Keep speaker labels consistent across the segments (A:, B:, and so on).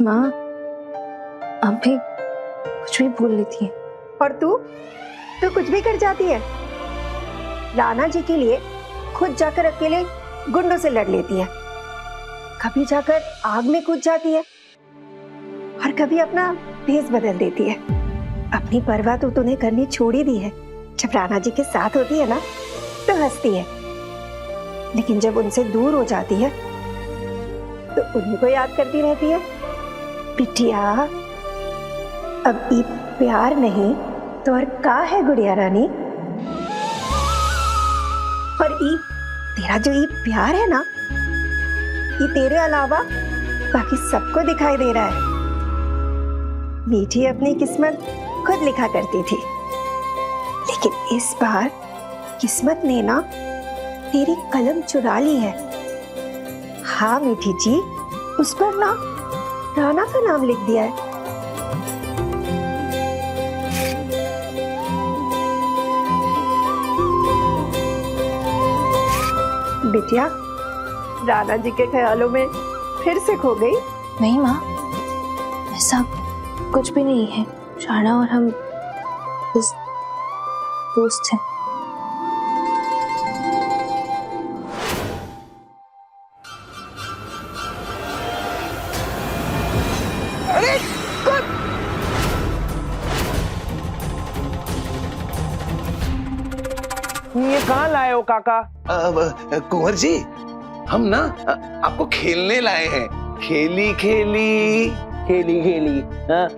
A: माँ आप भी कुछ भी बोल लेती है।
B: और तू कुछ भी कर जाती है। राणा जी के लिए खुद जाकर अकेले गुंडों से लड़ लेती है, कभी जाकर आग में कूद जाती है और कभी अपना भेष बदल देती है। अपनी परवाह तो तूने करनी छोड़ ही दी है। जब राणा जी के साथ होती है ना तो हंसती है, लेकिन जब उनसे दूर हो जाती है तो उन्हीं को याद करती रहती है। बिटिया अब ई प्यार नहीं तो और का है गुड़िया रानी। और ई तेरा जो ई प्यार है ना, ये तेरे अलावा बाकी सबको दिखाई दे रहा है। मीठी अपनी किस्मत खुद लिखा करती थी, लेकिन इस बार किस्मत ने ना तेरी कलम चुरा ली है। हाँ मीठी जी, उस पर ना राणा का नाम लिख दिया है। बिटिया राणा जी के ख्यालों में फिर से खो गई।
A: नहीं माँ, ऐसा कुछ भी नहीं है। राणा और हम बस दोस्त हैं।
C: ये कहाँ लाए हो काका?
D: कुंवर जी, हम ना आपको खेलने लाए हैं। खेली खेली
C: खेली खेली हाँ?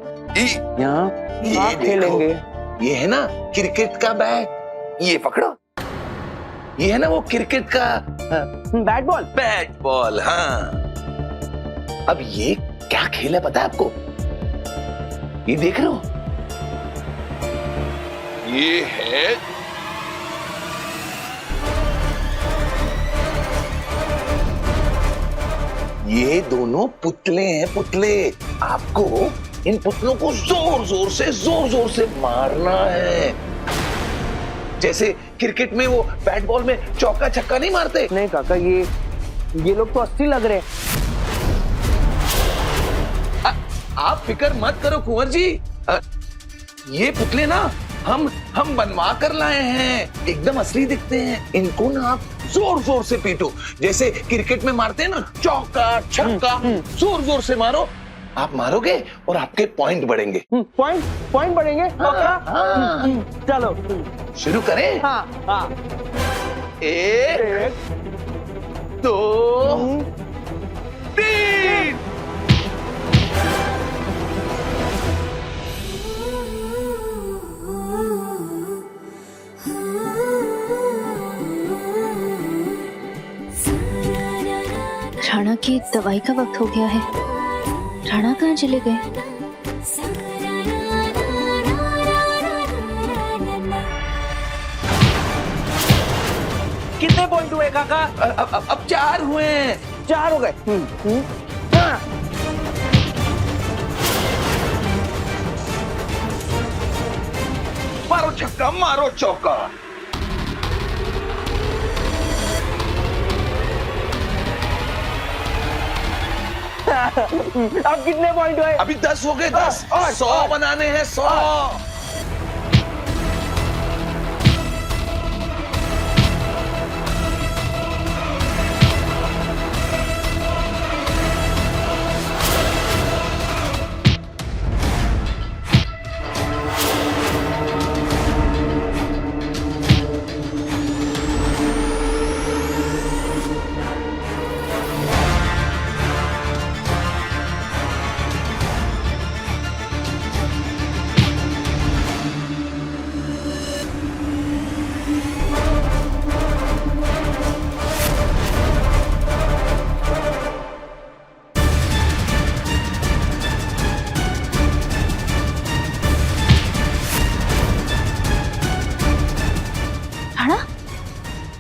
C: यहाँ
D: ये
C: खेलेंगे।
D: ये है ना क्रिकेट का बैट, ये पकड़ो। ये है ना वो क्रिकेट का
C: बैट बॉल।
D: Bat ball. हाँ, अब ये क्या खेल है पता है आपको? ये देख रहे हो, ये है ये दोनों पुतले हैं, पुतले। आपको इन पुतलों को जोर जोर से मारना है। जैसे क्रिकेट में वो बैट बॉल में चौका छक्का नहीं मारते।
C: नहीं काका, ये लोग तो 80 लग रहे हैं।
D: आप फिक्र मत करो कुंवर जी, ये पुतले ना हम बनवा कर लाए हैं, एकदम असली दिखते हैं। इनको ना आप जोर से पीटो, जैसे क्रिकेट में मारते हैं ना चौका छक्का। जोर से मारो, आप मारोगे और आपके पॉइंट बढ़ेंगे।
C: पॉइंट बढ़ेंगे।
D: हाँ।
C: चलो
D: शुरू करें।
C: हाँ।
D: एक दो तीन।
A: राणा की दवाई का वक्त हो गया है। राणा कहाँ चले गए?
C: कितने पॉइंट हुए काका?
D: अब 4 हुए हैं।
C: 4 हो गए। हाँ।
D: मारो छक्का मारो चौका।
C: अब कितने पॉइंट हुए?
D: अभी 10 हो गए। 10 100 बनाने हैं। 100।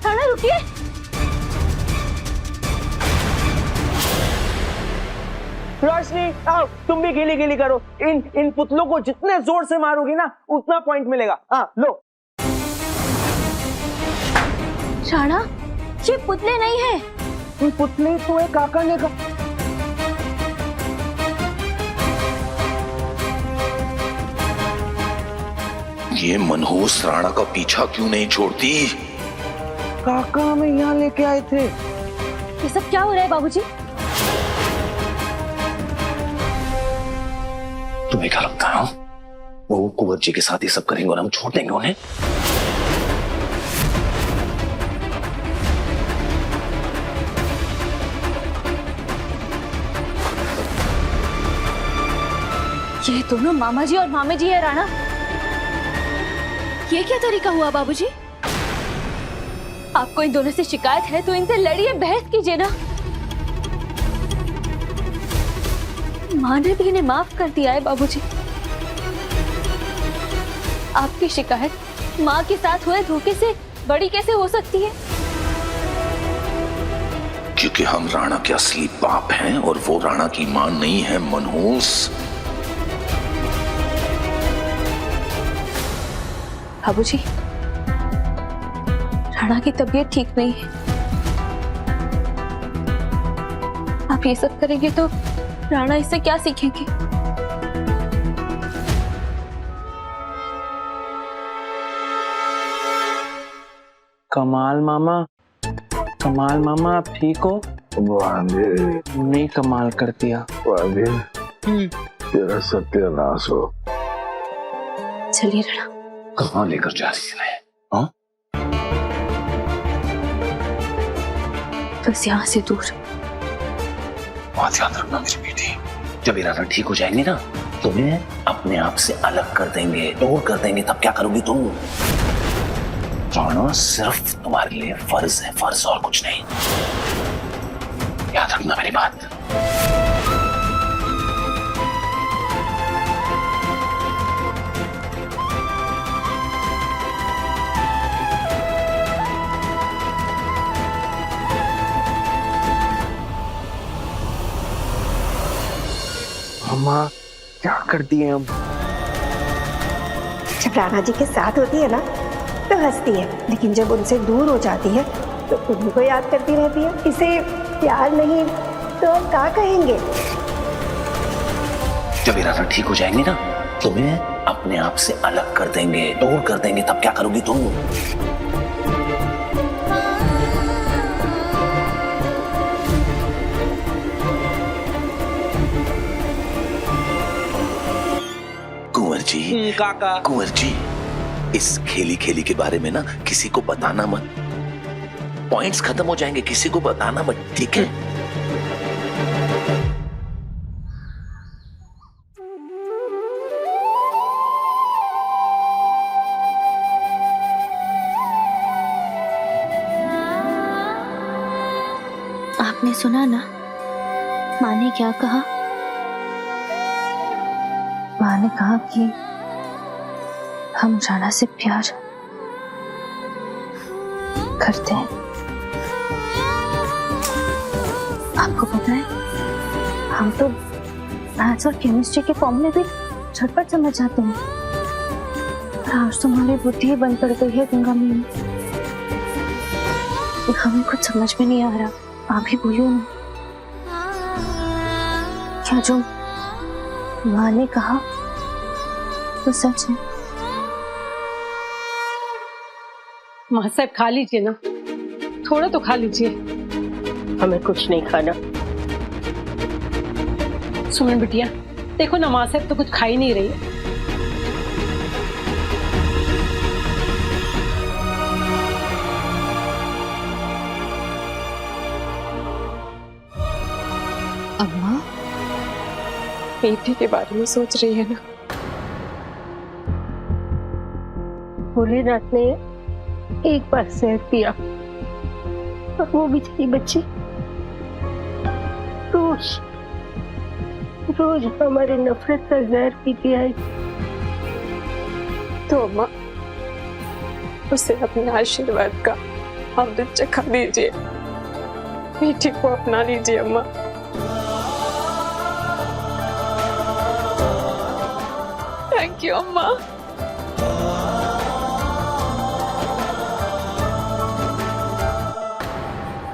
A: राणा रुकिए।
C: रोशनी आओ, तुम भी खेली करो। इन पुतलों को जितने जोर से मारोगी ना उतना पॉइंट मिलेगा। हाँ लो।
A: राणा, ये पुतले नहीं है।
C: पुतले तो है काका ने कहा।
D: ये मनहूस राणा का पीछा क्यों नहीं छोड़ती?
C: काका हमें यहाँ लेके आए थे।
A: ये सब क्या हो रहा है बाबूजी?
D: तुम्हें क्या लगता है वो कुंवर जी के साथ ये सब करेंगे और हम छोड़ देंगे उन्हें?
A: ये दोनों मामा जी और मामे जी है राणा। ये क्या तरीका हुआ बाबूजी? आपको इन दोनों से शिकायत है तो इनसे लड़िए, बहस कीजिए ना। माँ ने भी इन्हें माफ कर दिया है बाबूजी। आपकी शिकायत माँ के साथ हुए धोखे से बड़ी कैसे हो सकती है?
D: क्योंकि हम राणा के असली बाप हैं और वो राणा की मां नहीं है मनहूस।
A: बाबूजी, राणा की तबीयत ठीक नहीं है। आप ये सब करेंगे तो राणा इससे क्या सीखेंगे?
C: कमाल मामा आप ठीक हो? नहीं कमाल कर दिया।
E: तेरा सत्यानाश हो।
A: चलिए राणा।
D: कहाँ लेकर जा रही है? हाँ?
A: बस यहाँ से दूर।
D: बात याद रखना मेरी बेटी, जब इरादा ठीक हो जाएंगे ना तुम्हें अपने आप से अलग कर देंगे, दूर कर देंगे, तब क्या करोगी तुम? राणा सिर्फ तुम्हारे लिए फर्ज है, फर्ज और कुछ नहीं। याद रखना मेरी बात।
C: मामा क्या कर दिए हम?
B: जब राणा जी के साथ होती है ना तो हंसती है, लेकिन जब उनसे दूर हो जाती है तो उन्हीं को याद करती रहती है। इसे प्यार नहीं तो हम क्या कहेंगे?
D: जब इरादा ठीक हो जाएंगे ना तुम्हें अपने आप से अलग कर देंगे, दूर कर देंगे, तब क्या करोगी तुम? कुंवर जी,
C: काका।
D: कुंवर जी, इस खेली खेली के बारे में ना किसी को बताना मत। पॉइंट्स खत्म हो जाएंगे, किसी को बताना मत, ठीक है?
A: आपने सुना ना माँ ने क्या कहा? माँ ने कहा कि हम राणा से प्यार करते हैं। आपको पता है हम तो मैथ्स और केमिस्ट्री के फॉर्मूले भी झटपट समझ जाते हैं। आज तो हमारी बुद्धि बंद पड़ गई है गंगा मैया। हमें कुछ समझ में नहीं आ रहा। आप ही बोलो ना, क्या जो माँ ने कहा वो सच है?
F: माँ साहब खा लीजिए ना, थोड़ा तो खा लीजिए।
B: हमें कुछ नहीं खाना।
F: सुमन बिटिया देखो ना, माँ साहब तो कुछ खा ही नहीं रही है।
A: अम्मा
G: बेटी के बारे में सोच रही है ना?
B: भोलेनाथ ने एक बार शहद पिया और वो बेचारी बच्ची रोज रोज हमारे नफरत का जहर पीती आई।
G: तो अम्मा उसे अपने आशीर्वाद का अमृत चखा दीजिए, बेटी को अपना लीजिए अम्मा। थैंक यू अम्मा।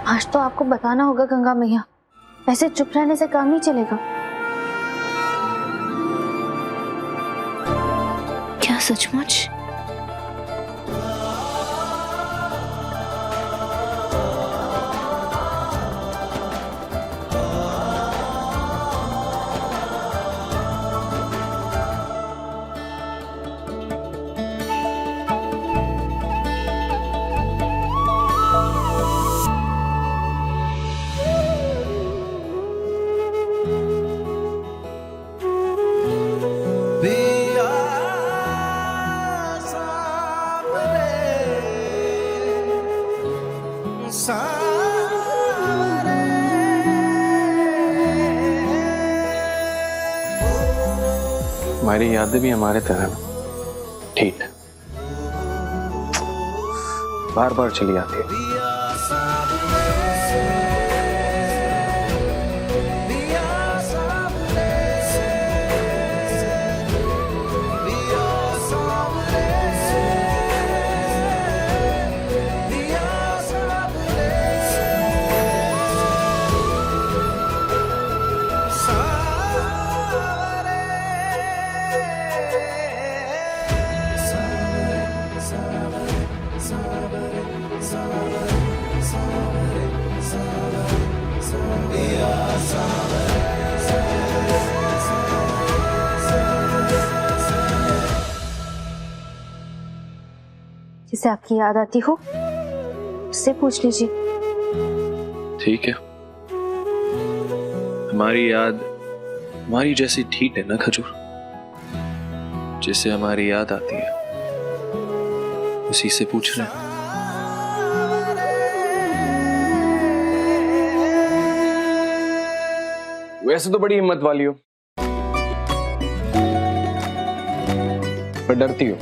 A: आज तो आपको बताना होगा गंगा मैया, ऐसे चुप रहने से काम नहीं चलेगा। क्या सचमुच
E: तुम्हारी यादें भी हमारे तरह ठीक बार बार चली आती है।
A: जिसे आपकी याद आती हो उससे पूछ लीजिए।
E: ठीक है, हमारी याद हमारी जैसी ठीक है ना खजूर, जिससे हमारी याद आती है उसी से पूछ रहे हैं।
C: वैसे तो बड़ी हिम्मत वाली हो, पर डरती हो।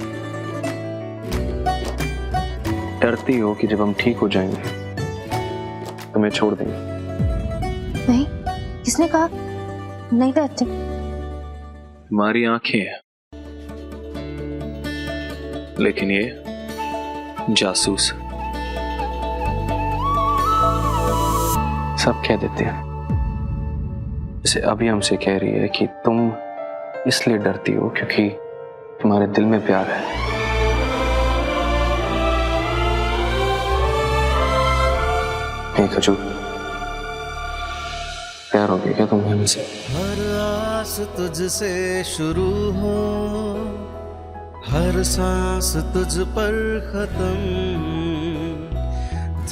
E: डरती हो कि जब हम ठीक हो जाएंगे तुम्हें छोड़ देंगे।
A: नहीं, किसने कहा? नहीं डरते।
E: हमारी आंखें हैं, लेकिन ये जासूस सब कह देते हैं। जैसे अभी हमसे कह रही है कि तुम इसलिए डरती हो क्योंकि तुम्हारे दिल में प्यार है। नहीं खजूर, प्यार हो गया क्या तुम्हें हमसे?
H: हर आस तुझसे शुरू हो, हर सांस तुझ पर खत्म,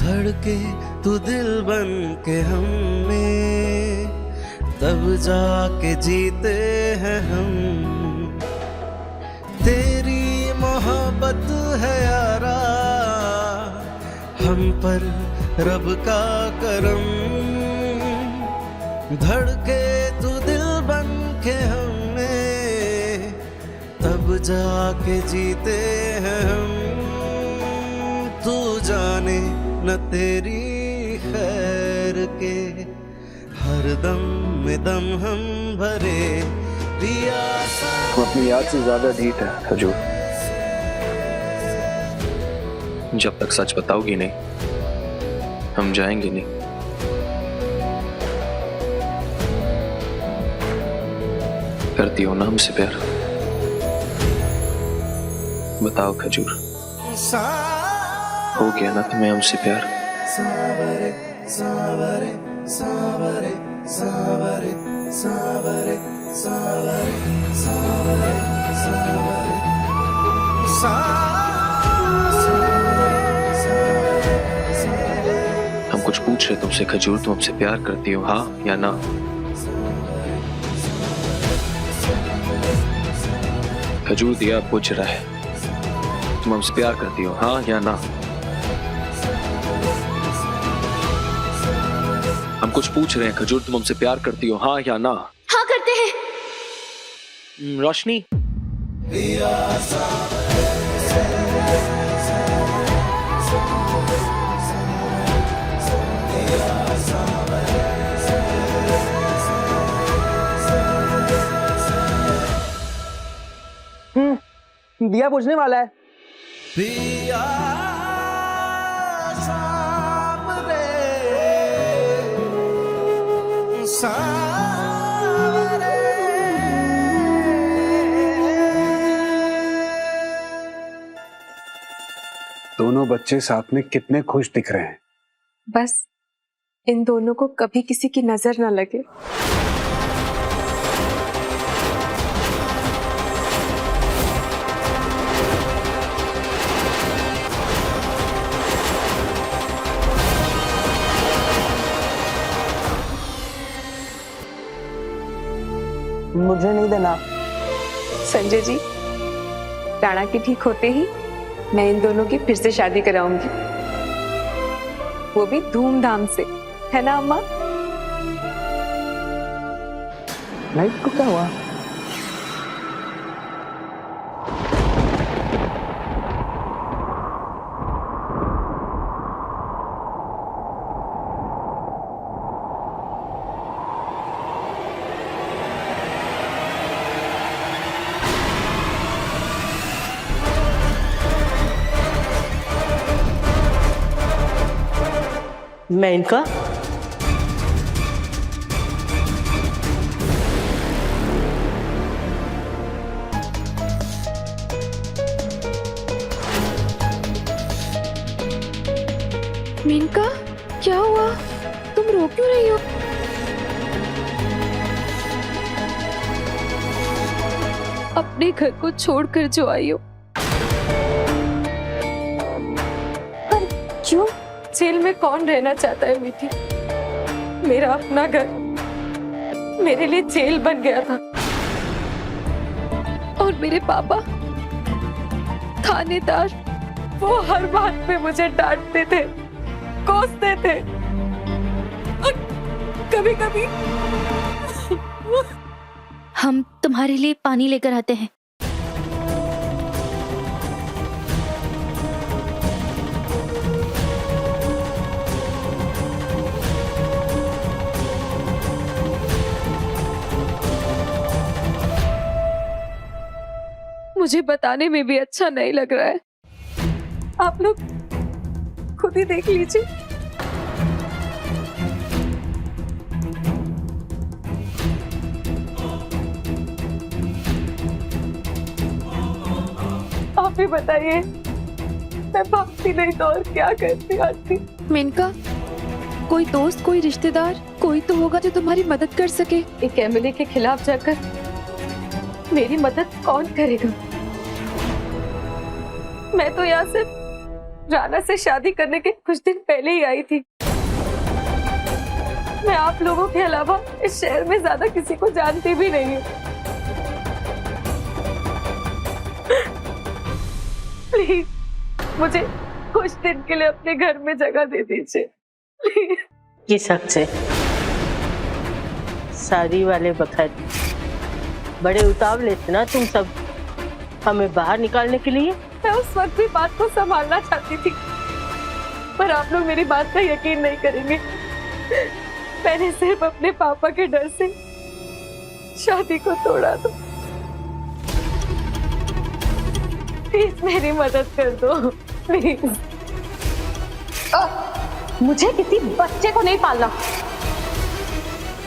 H: धड़के तू दिल बन के हम में, तब जाके जीते हैं हम। तेरी मोहब्बत है यारा, हम पर रब का करम, धड़के तू दिल बन के हमें, तब जाके जीते हैं हम। तू जाने न तेरी खैर के, हर दम में दम हम भरे पिया।
E: तुम अपनी याद से ज्यादा ढीठ है खजूर। जब तक सच बताओगी नहीं हम जाएंगे नहीं। करती हो ना हमसे प्यार? बताओ खजूर, हो गया ना तुम्हें हमसे प्यार?
H: सावरे सावरे सावरे सावरे सावरे सावरे सावरे सावरे।
E: हम कुछ पूछ रहे तुमसे खजूर, तुम हमसे प्यार करती हो हाँ या ना? खजूर दिया पूछ रहा है, तुम हमसे प्यार करती हो हाँ या ना? हम कुछ पूछ रहे हैं खजूर, तुम हमसे प्यार करती हो हाँ या ना?
A: हाँ करते हैं।
E: रोशनी,
C: दिया बुझने वाला है।
H: पिया सावरे सावरे।
I: दोनों बच्चे साथ में कितने खुश दिख रहे हैं।
G: बस इन दोनों को कभी किसी की नजर ना लगे।
C: मुझे नहीं देना।
G: संजय जी, राणा की ठीक होते ही मैं इन दोनों की फिर से शादी कराऊंगी, वो भी धूमधाम से, है ना अम्मा?
C: लाइट को क्या हुआ?
J: मैं इनका
G: मेनका, क्या हुआ? तुम रो क्यों रही हो? अपने घर को छोड़कर जो आई हो। पर क्यों? जेल में कौन रहना चाहता है मीठी? मेरा अपना घर मेरे लिए जेल बन गया था। और मेरे पापा थानेदार, वो हर बात पे मुझे डांटते थे, कोसते थे। और कभी कभी
A: हम तुम्हारे लिए पानी लेकर आते हैं।
G: मुझे बताने में भी अच्छा नहीं लग रहा है। आप लोग खुद ही देख लीजिए। आप ही बताइए, मैं भागती नहीं तो और क्या करती आती?
K: मेनका, कोई दोस्त, कोई रिश्तेदार, कोई तो होगा जो तुम्हारी मदद कर सके।
G: एक एमएलए के खिलाफ जाकर मेरी मदद कौन करेगा? मैं तो यहाँ से राणा से शादी करने के कुछ दिन पहले ही आई थी। मैं आप लोगों के अलावा इस शहर में ज्यादा किसी को जानती भी नहीं हूँ। प्लीज मुझे कुछ दिन के लिए अपने घर में जगह दे दीजिए, प्लीज।
J: किस हक से? शादी वाले वक्त बड़े उतावले थे ना तुम सब हमें बाहर निकालने के लिए।
G: मैं उस वक्त भी बात को संभालना चाहती थी, पर आप लोग मेरी बात का यकीन नहीं करेंगे। मैंने सिर्फ अपने पापा के डर से शादी को तोड़ा। तो प्लीज मेरी मदद कर दो, प्लीज।
F: मुझे किसी बच्चे को नहीं पालना।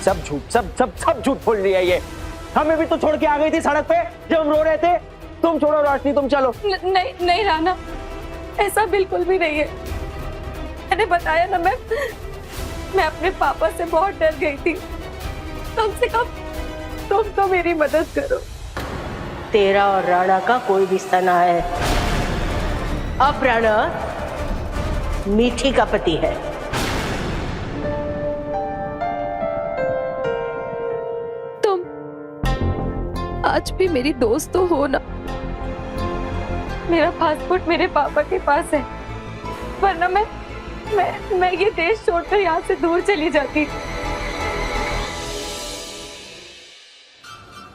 C: सब झूठ, सब झूठ बोल रही है ये। हमें भी तो छोड़ के आ गई थी सड़क पे जब हम रो रहे थे। तुम छोड़ो रोशनी, तुम चलो।
G: नहीं नहीं राणा, ऐसा बिल्कुल भी नहीं है। मैंने बताया ना, मैं अपने पापा से बहुत डर गई थी। कम से कम तुम तो मेरी मदद करो।
J: तेरा और राणा का कोई रिश्ता ना है। अब राणा मीठी का पति है।
K: तुम आज भी मेरी दोस्त तो हो ना।
G: मेरा पासपोर्ट मेरे पापा के पास है, वरना मैं ये देश छोड़कर यहाँ से दूर चली जाती।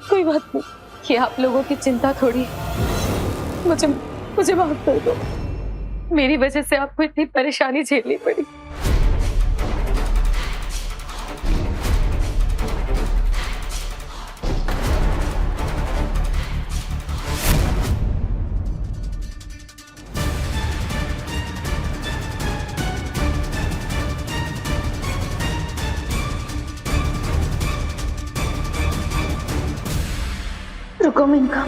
G: कोई बात नहीं, ये आप लोगों की चिंता थोड़ी। मुझे माफ कर दो, मेरी वजह से आपको इतनी परेशानी झेलनी पड़ी।
A: रुको मेनका,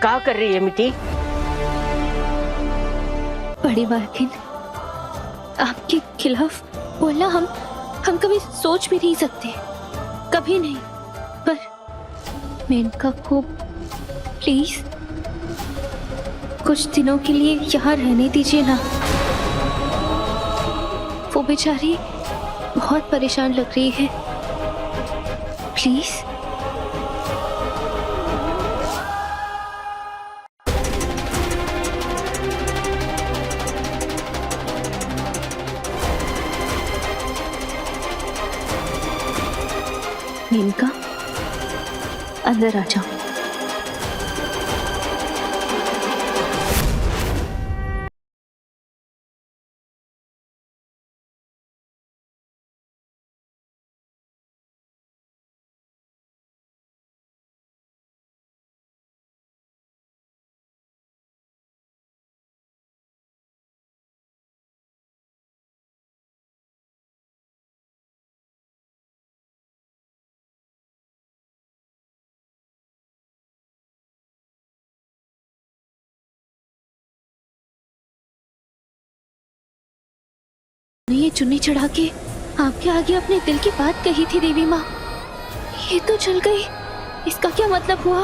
J: क्या कर रही है मीठी?
A: बड़ी मालकिन, आपके खिलाफ बोलना हम कभी सोच भी नहीं सकते, कभी नहीं। पर मेनका को प्लीज कुछ दिनों के लिए यहाँ रहने दीजिए ना। वो बेचारी बहुत परेशान लग रही है, प्लीज। मेनका, अंदर आ जाओ।
K: ये चुन्नी चढ़ा के आपके आगे अपने दिल की बात कही थी देवी माँ, ये तो चल गई। इसका क्या मतलब हुआ?